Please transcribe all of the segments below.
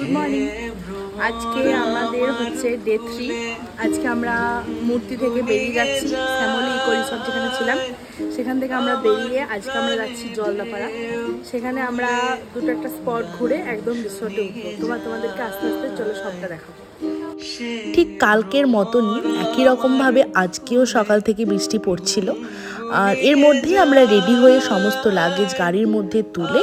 Good morning. আজকে আমাদের হচ্ছে ডে 3। আজকে আমরা মূর্তি থেকে বেরিয়ে যাচ্ছি, শ্যামলী ইকো রিসর্ট যেখানে ছিলাম সেখান থেকে আমরা বেরিয়ে আজকে আমরা যাচ্ছি জলদাপাড়া। সেখানে আমরা দুটো একটা স্পট ঘুরে একদম রিসর্টে উঠবো। তোমাদেরকে আস্তে আস্তে চলো সবটা দেখাবো। ঠিক কালকের মতনই একই রকমভাবে আজকেও সকাল থেকে বৃষ্টি পড়ছিল। আর এর মধ্যেই আমরা রেডি হয়ে সমস্ত লাগেজ গাড়ির মধ্যে তুলে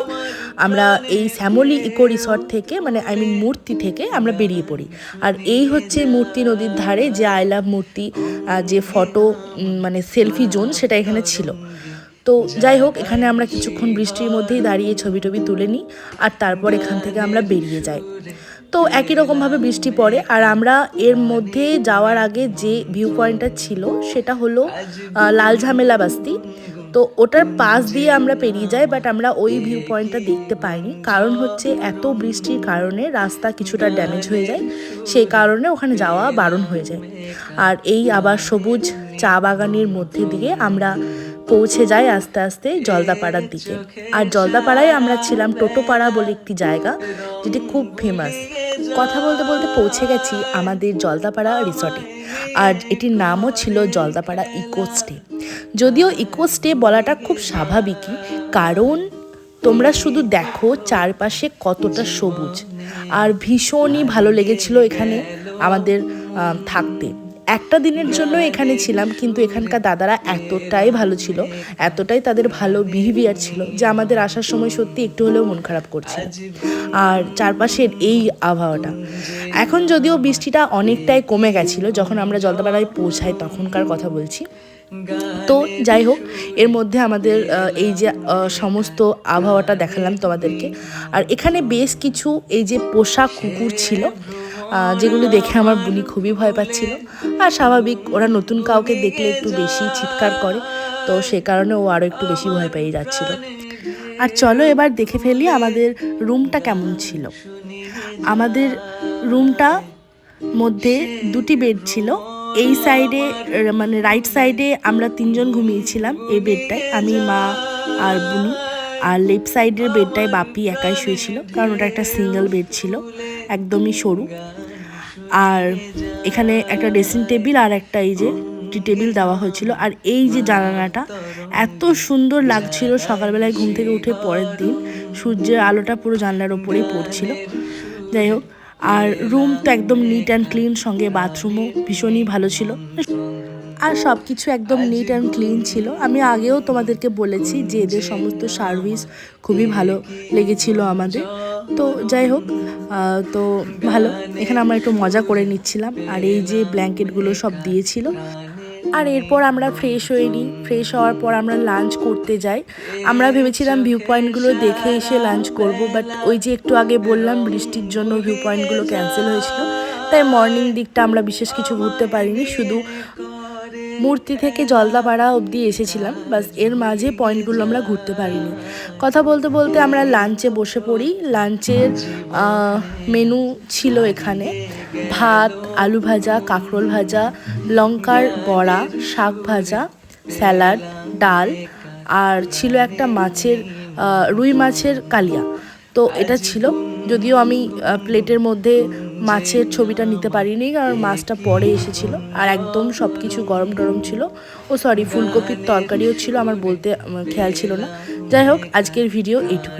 আমরা এই শ্যামলী ইকো রিসর্ট থেকে মানে মূর্তি থেকে আমরা বেরিয়ে পড়ি। আর এই হচ্ছে মূর্তি নদীর ধারে যে আই লাভ মূর্তি যে ফটো মানে সেলফি জোন সেটা এখানে ছিল। তো যাই হোক, এখানে আমরা কিছুক্ষণ বৃষ্টির মধ্যেই দাঁড়িয়ে ছবি টবি তুলে নিই আর তারপর এখান থেকে আমরা বেরিয়ে যাই। তো একই রকমভাবে বৃষ্টি পড়ে। আর আমরা এর মধ্যে যাওয়ার আগে যে ভিউ পয়েন্টটা ছিল সেটা হলো লাল ঝামেলা বাস্তি। তো ওটার পাশ দিয়ে আমরা পেরিয়ে যাই, বাট আমরা ওই ভিউ পয়েন্টটা দেখতে পাইনি। কারণ হচ্ছে এত বৃষ্টির কারণে রাস্তা কিছুটা ড্যামেজ হয়ে যায়, সেই কারণে ওখানে যাওয়া বারণ হয়ে যায়। আর এই আবার সবুজ চা বাগানের মধ্যে দিয়ে আমরা পৌঁছে যাই আস্তে আস্তে জলদাপাড়ার দিকে। আর জলদাপাড়ায় আমরা ছিলাম টোটোপাড়া বলে একটি জায়গা, যেটি খুব ফেমাস। কথা বলতে বলতে পৌঁছে গেছি আমাদের জলদাপাড়া রিসর্টে। আর এটির নামও ছিল জলদাপাড়া ইকো স্টে। যদিও ইকো স্টে বলাটা খুব স্বাভাবিকই, কারণ তোমরা শুধু দেখো চারপাশে কতটা সবুজ। আর ভীষণই ভালো লেগেছিল এখানে আমাদের থাকতে। একটা দিনের জন্য এখানে ছিলাম, কিন্তু এখানকার দাদারা এতটাই ভালো ছিল, এতটাই তাদের ভালো বিহেভিয়ার ছিল যে আমাদের আসার সময় সত্যি একটু হলেও মন খারাপ করছিল। আর চারপাশের এই আবহাওয়াটা, এখন যদিও বৃষ্টিটা অনেকটাই কমে গেছিলো যখন আমরা জলদাপাড়ায় পৌঁছাই তখনকার কথা বলছি। তো যাই হোক, এর মধ্যে আমাদের এই যে সমস্ত আবহাওয়াটা দেখালাম তোমাদেরকে। আর এখানে বেশ কিছু এই যে পোষা কুকুর ছিল, যেগুলো দেখে আমার বুনি খুবই ভয় পাচ্ছিল। আর স্বাভাবিক, ওরা নতুন কাউকে দেখলে একটু বেশি চিৎকার করে, তো সে কারণে ও আরও একটু বেশি ভয় পেয়ে যাচ্ছিল। আর চলো এবার দেখে ফেলি আমাদের রুমটা কেমন ছিল। আমাদের রুমটা মধ্যে দুটি বেড ছিল। এই সাইডে মানে রাইট সাইডে আমরা তিনজন ঘুমিয়েছিলাম এই বেডটায়, আমি, মা আর বুনি। আর লেফট সাইডের বেডটায় বাপি একাই শুয়েছিল, কারণ ওটা একটা সিঙ্গেল বেড ছিল, একদমই সরু। আর এখানে একটা ড্রেসিং টেবিল আর একটা এই যে টি টেবিল দেওয়া হয়েছিল। আর এই যে জানালাটা এত সুন্দর লাগছিল সকালবেলায় ঘুম থেকে উঠে পরের দিন, সূর্যের আলোটা পুরো জানলার ওপরেই পড়ছিল। যাই হোক, আর রুম তো একদম নিট অ্যান্ড ক্লিন, সঙ্গে বাথরুমও ভীষণই ভালো ছিল। আর সব কিছু একদম নিট অ্যান্ড ক্লিন ছিল। আমি আগেও তোমাদেরকে বলেছি যে এদের সমস্ত সার্ভিস খুবই ভালো লেগেছিল আমাদের। তো যাই হোক, তো ভালো, এখানে আমরা একটু মজা করে নিচ্ছিলাম। আর এই যে ব্ল্যাঙ্কেটগুলো সব দিয়েছিল। আর এরপর আমরা ফ্রেশ হয়ে নিই। ফ্রেশ হওয়ার পর আমরা লাঞ্চ করতে যাই। আমরা ভেবেছিলাম ভিউ পয়েন্টগুলো দেখে এসে লাঞ্চ করব, বাট ওই যে একটু আগে বললাম বৃষ্টির জন্য ভিউ পয়েন্টগুলো ক্যান্সেল হয়েছিল, তাই মর্নিং দিকটা আমরা বিশেষ কিছু ঘুরতে পারিনি। শুধু মূর্তি থেকে জলদাপাড়া অবধি এসেছিলাম, বাস এর মাঝে পয়েন্টগুলো আমরা ঘুরতে পারিনি। কথা বলতে বলতে আমরা লাঞ্চে বসে পড়ি। লাঞ্চের মেনু ছিল এখানে ভাত, আলু ভাজা, কাঁকরোল ভাজা, লঙ্কার বড়া, শাক ভাজা, স্যালাড, ডাল, আর ছিল একটা মাছের রুই মাছের কালিয়া। তো এটা ছিল, যদিও আমি প্লেটের মধ্যে মাছের ছবিটা নিতে পারিনি, কারণ মাছটা পরে এসেছিল। আর একদম সব কিছু গরম টরম ছিল। ফুলকপির তরকারিও ছিল, আমার বলতে খেয়াল ছিল না। যাই হোক, আজকের ভিডিও এইটুকু।